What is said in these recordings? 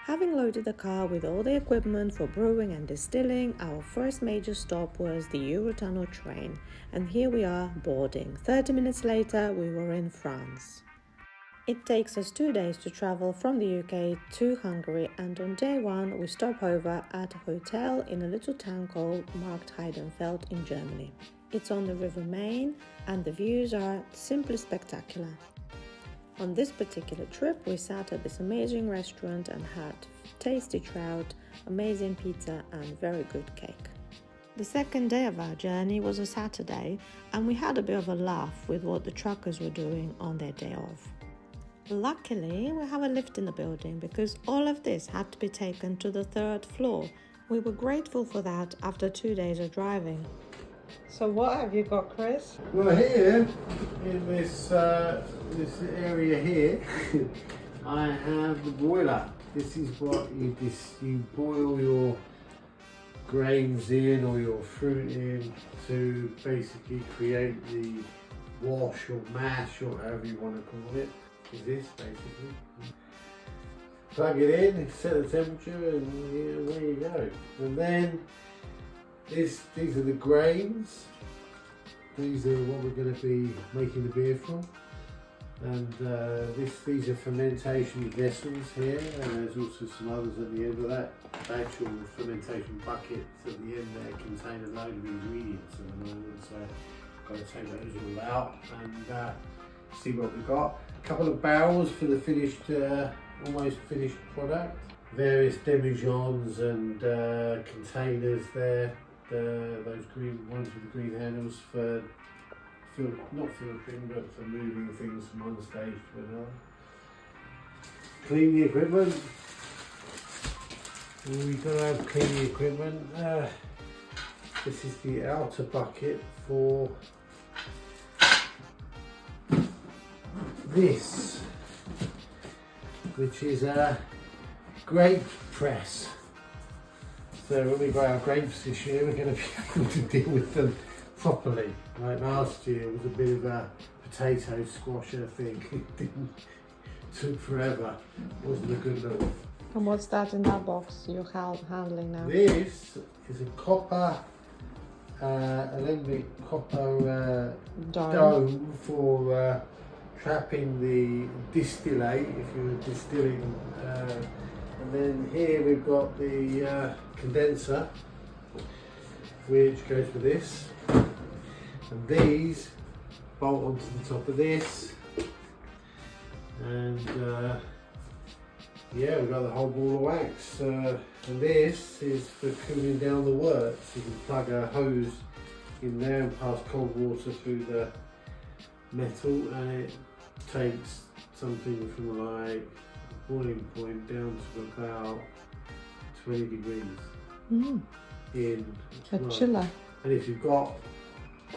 Having loaded the car with all the equipment for brewing and distilling, our first major stop was the Eurotunnel train, and here we are boarding. 30 minutes later, we were in France. It takes us 2 days to travel from the UK to Hungary, and on day one we stop over at a hotel in a little town called Markt Heidenfeld in Germany. It's on the River Main and the views are simply spectacular. On this particular trip we sat at this amazing restaurant and had tasty trout, amazing pizza and very good cake. The second day of our journey was a Saturday and we had a bit of a laugh with what the truckers were doing on their day off. Luckily, we have a lift in the building because all of this had to be taken to the 3rd floor. We were grateful for that after 2 days of driving. So what have you got, Chris? Well, here in this area here, I have the boiler. This is what you boil your grains in or your fruit in to basically create the wash or mash or however you want to call it. Is this basically. Plug it in, set the temperature, and there you go. And then these are the grains. These are what we're going to be making the beer from. And these are fermentation vessels here, and there's also some others at the end of that. Actual fermentation buckets at the end there contain a load of ingredients at the moment, so I've got to take those all out and see what we've got. A couple of barrels for the finished, almost finished product. Various demijohns and containers there. Those green ones with the green handles for not filtering, but for moving things from one stage to another. Clean the equipment. We've got to have clean the equipment. This is the outer bucket for this, which is a grape press. So when we grow our grapes this year, we're going to be able to deal with them properly. Like last year, it was a bit of a potato squasher thing. It took forever. It wasn't a good look. And what's that in that box you're handling now? This is a copper, alembic copper dome for trapping the distillate if you're distilling. And then here we've got the condenser, which goes with this. And these bolt onto the top of this. And yeah, we've got the whole ball of wax. And this is for cooling down the works. You can plug a hose in there and pass cold water through the metal, and it takes something from like boiling point down to about 20 degrees in a chiller. And if you've got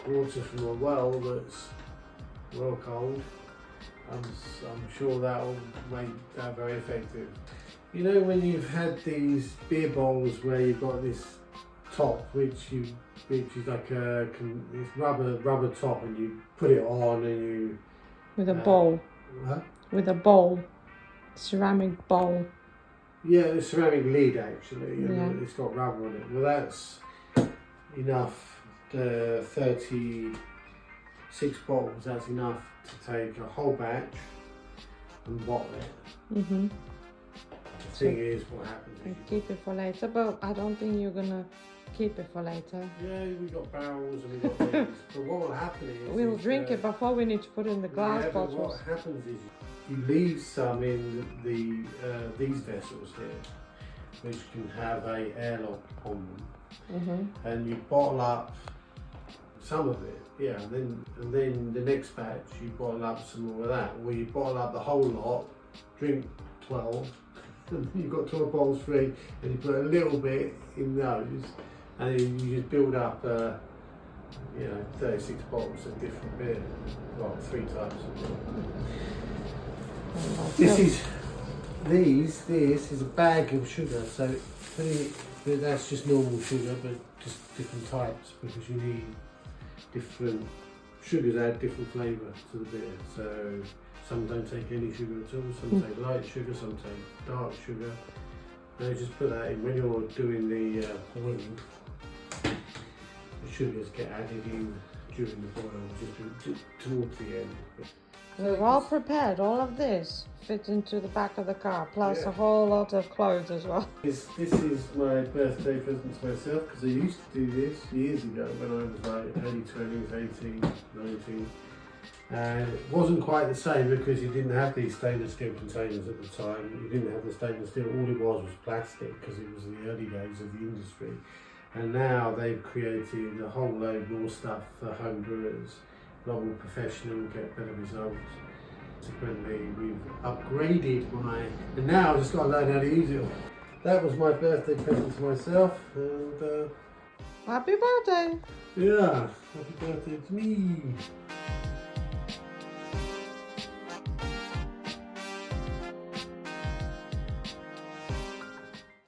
water from a well that's well cold, I'm sure that will make that very effective. You know, when you've had these beer bowls where you've got this top which is like it's rubber top, and you put it on and you with a bowl. Huh? With a bowl, ceramic bowl. Yeah, a ceramic lid actually, and yeah. It's got rubber on it. Well, that's enough. 36 bottles. That's enough to take a whole batch and bottle it. Mm-hmm. The thing is, what happens? And keep it for later, but I don't think you're gonna keep it for later. Yeah, we got barrels and we got things. But what will happen is we'll drink it before we need to put it in the glass bottles. But what happens is you leave some in these vessels here, which can have a airlock on them, and you bottle up some of it. Yeah, and then the next batch you bottle up some more of that, or you bottle up the whole lot, drink 12. You've got 12 bottles free, and you put a little bit in those, and then you just build up, 36 bottles of different beer, well, 3 types of beer. This is a bag of sugar, so that's just normal sugar, but just different types, because you need different sugars add different flavour to the beer. So some don't take any sugar at all, some take light sugar, some take dark sugar, Now just put that in when you're doing the boiling. The sugars get added in during the boil, just towards the end. We're all prepared. All of this fits into the back of the car, plus Yeah. a whole lot of clothes as well. This is my birthday present to myself, because I used to do this years ago when I was like early 20s, 18, 19. And it wasn't quite the same because you didn't have these stainless steel containers at the time. You didn't have the stainless steel, all it was plastic, because it was the early days of the industry. And now they've created a whole load more stuff for home brewers. Global professional, get better results. Subsequently, we've upgraded and now I've just got to learn how to use it all. That was my birthday present to myself, and Happy birthday! yeah, happy birthday to me.